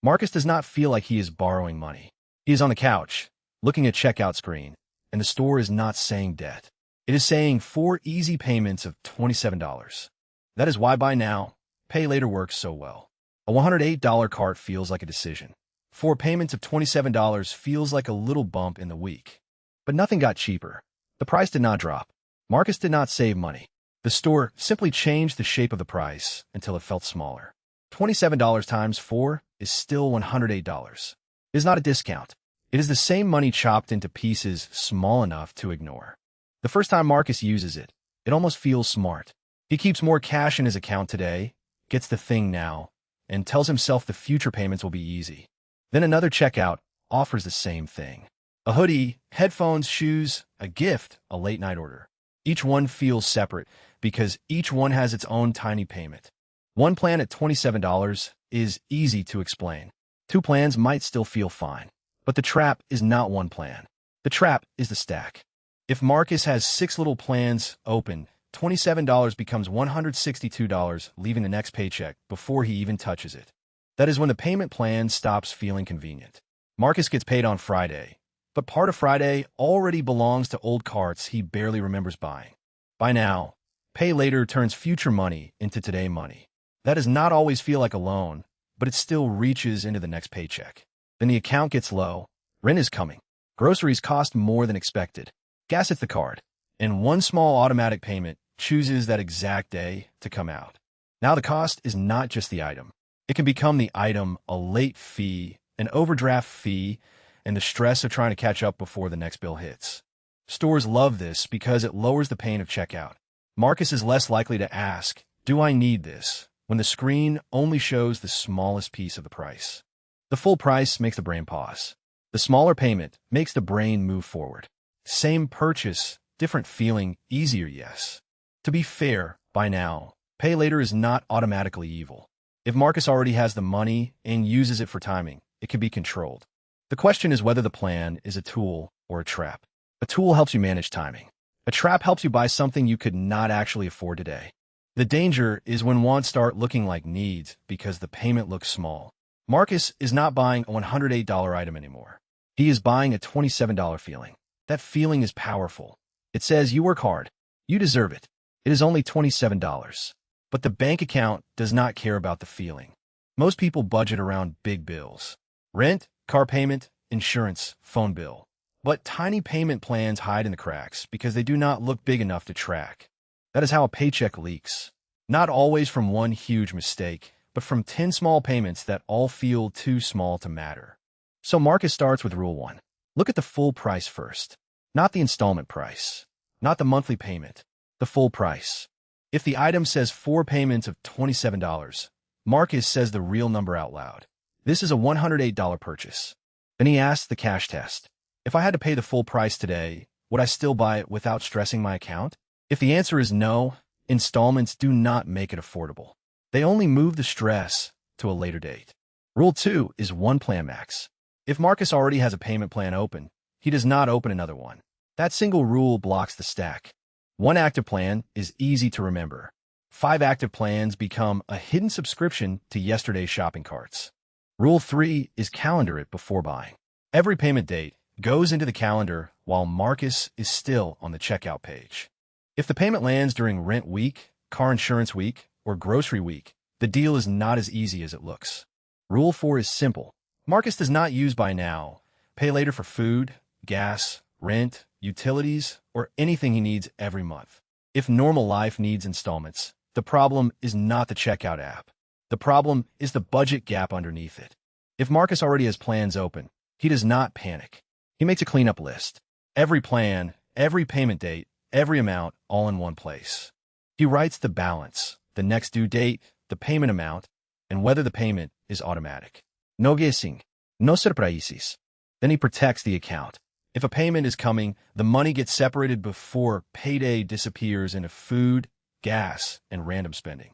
Marcus does not feel like he is borrowing money. He is on the couch, looking at checkout screen, and the store is not saying debt. It is saying 4 easy payments of $27. That is why buy now, pay later works so well. A $108 cart feels like a decision. 4 payments of $27 feels like a little bump in the week. But nothing got cheaper. The price did not drop. Marcus did not save money. The store simply changed the shape of the price until it felt smaller. $27 times 4 is still $108. It is not a discount. It is the same money chopped into pieces small enough to ignore. The first time Marcus uses it, it almost feels smart. He keeps more cash in his account today, gets the thing now, and tells himself the future payments will be easy. Then another checkout offers the same thing. A hoodie, headphones, shoes, a gift, a late-night order. Each one feels separate because each one has its own tiny payment. One plan at $27 is easy to explain. 2 plans might still feel fine. But the trap is not one plan. The trap is the stack. If Marcus has 6 little plans open, $27 becomes $162, leaving the next paycheck before he even touches it. That is when the payment plan stops feeling convenient. Marcus gets paid on Friday, but part of Friday already belongs to old carts he barely remembers buying. Buy now, pay later turns future money into today money. That does not always feel like a loan, but it still reaches into the next paycheck. Then the account gets low, rent is coming, groceries cost more than expected, gas hits the card, and one small automatic payment chooses that exact day to come out. Now the cost is not just the item. It can become the item, a late fee, an overdraft fee, and the stress of trying to catch up before the next bill hits. Stores love this because it lowers the pain of checkout. Marcus is less likely to ask, "Do I need this?" when the screen only shows the smallest piece of the price. The full price makes the brain pause. The smaller payment makes the brain move forward. Same purchase, different feeling, easier, yes. To be fair, buy now, pay later is not automatically evil. If Marcus already has the money and uses it for timing, it can be controlled. The question is whether the plan is a tool or a trap. A tool helps you manage timing. A trap helps you buy something you could not actually afford today. The danger is when wants start looking like needs because the payment looks small. Marcus is not buying a $108 item anymore. He is buying a $27 feeling. That feeling is powerful. It says you work hard. You deserve it. It is only $27. But the bank account does not care about the feeling. Most people budget around big bills. Rent, car payment, insurance, phone bill. But tiny payment plans hide in the cracks because they do not look big enough to track. That is how a paycheck leaks. Not always from one huge mistake, but from 10 small payments that all feel too small to matter. So Marcus starts with rule 1. Look at the full price first. Not the installment price. Not the monthly payment. The full price. If the item says 4 payments of $27, Marcus says the real number out loud. This is a $108 purchase. Then he asks the cash test. If I had to pay the full price today, would I still buy it without stressing my account? If the answer is no, installments do not make it affordable. They only move the stress to a later date. Rule 2 is 1 plan max. If Marcus already has a payment plan open, he does not open another one. That single rule blocks the stack. 1 active plan is easy to remember. 5 active plans become a hidden subscription to yesterday's shopping carts. Rule 3 is calendar it before buying. Every payment date goes into the calendar while Marcus is still on the checkout page. If the payment lands during rent week, car insurance week, or grocery week, the deal is not as easy as it looks. Rule 4 is simple. Marcus does not use buy now, pay later for food, gas, rent, utilities, or anything he needs every month. If normal life needs installments, the problem is not the checkout app. The problem is the budget gap underneath it. If Marcus already has plans open, he does not panic. He makes a cleanup list. Every plan, every payment date, every amount, all in one place. He writes the balance, the next due date, the payment amount, and whether the payment is automatic. No guessing, no surprises. Then he protects the account. If a payment is coming, the money gets separated before payday disappears into food, gas, and random spending.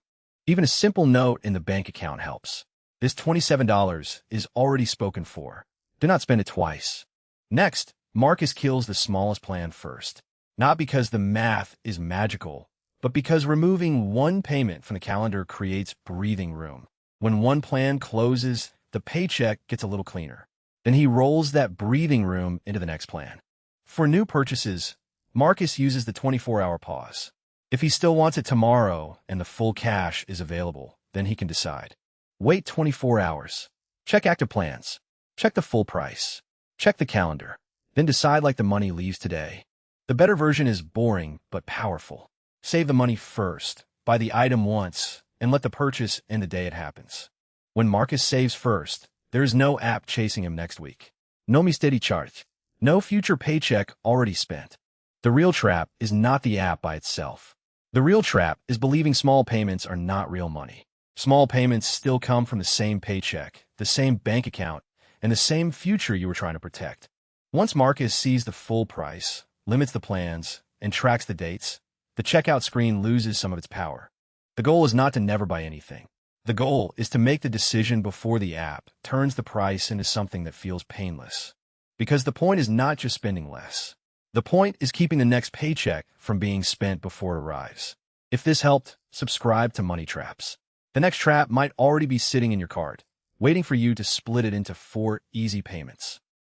Even a simple note in the bank account helps. This $27 is already spoken for. Do not spend it twice. Next, Marcus kills the smallest plan first. Not because the math is magical, but because removing 1 payment from the calendar creates breathing room. When 1 plan closes, the paycheck gets a little cleaner. Then he rolls that breathing room into the next plan. For new purchases, Marcus uses the 24-hour pause. If he still wants it tomorrow and the full cash is available, then he can decide. Wait 24 hours. Check active plans. Check the full price. Check the calendar. Then decide like the money leaves today. The better version is boring but powerful. Save the money first, buy the item once, and let the purchase end the day it happens. When Marcus saves first, there is no app chasing him next week. No misteri charge. No future paycheck already spent. The real trap is not the app by itself. The real trap is believing small payments are not real money. Small payments still come from the same paycheck, the same bank account, and the same future you were trying to protect. Once Marcus sees the full price, limits the plans, and tracks the dates, the checkout screen loses some of its power. The goal is not to never buy anything. The goal is to make the decision before the app turns the price into something that feels painless. Because the point is not just spending less. The point is keeping the next paycheck from being spent before it arrives. If this helped, subscribe to Money Traps. The next trap might already be sitting in your cart, waiting for you to split it into 4 easy payments.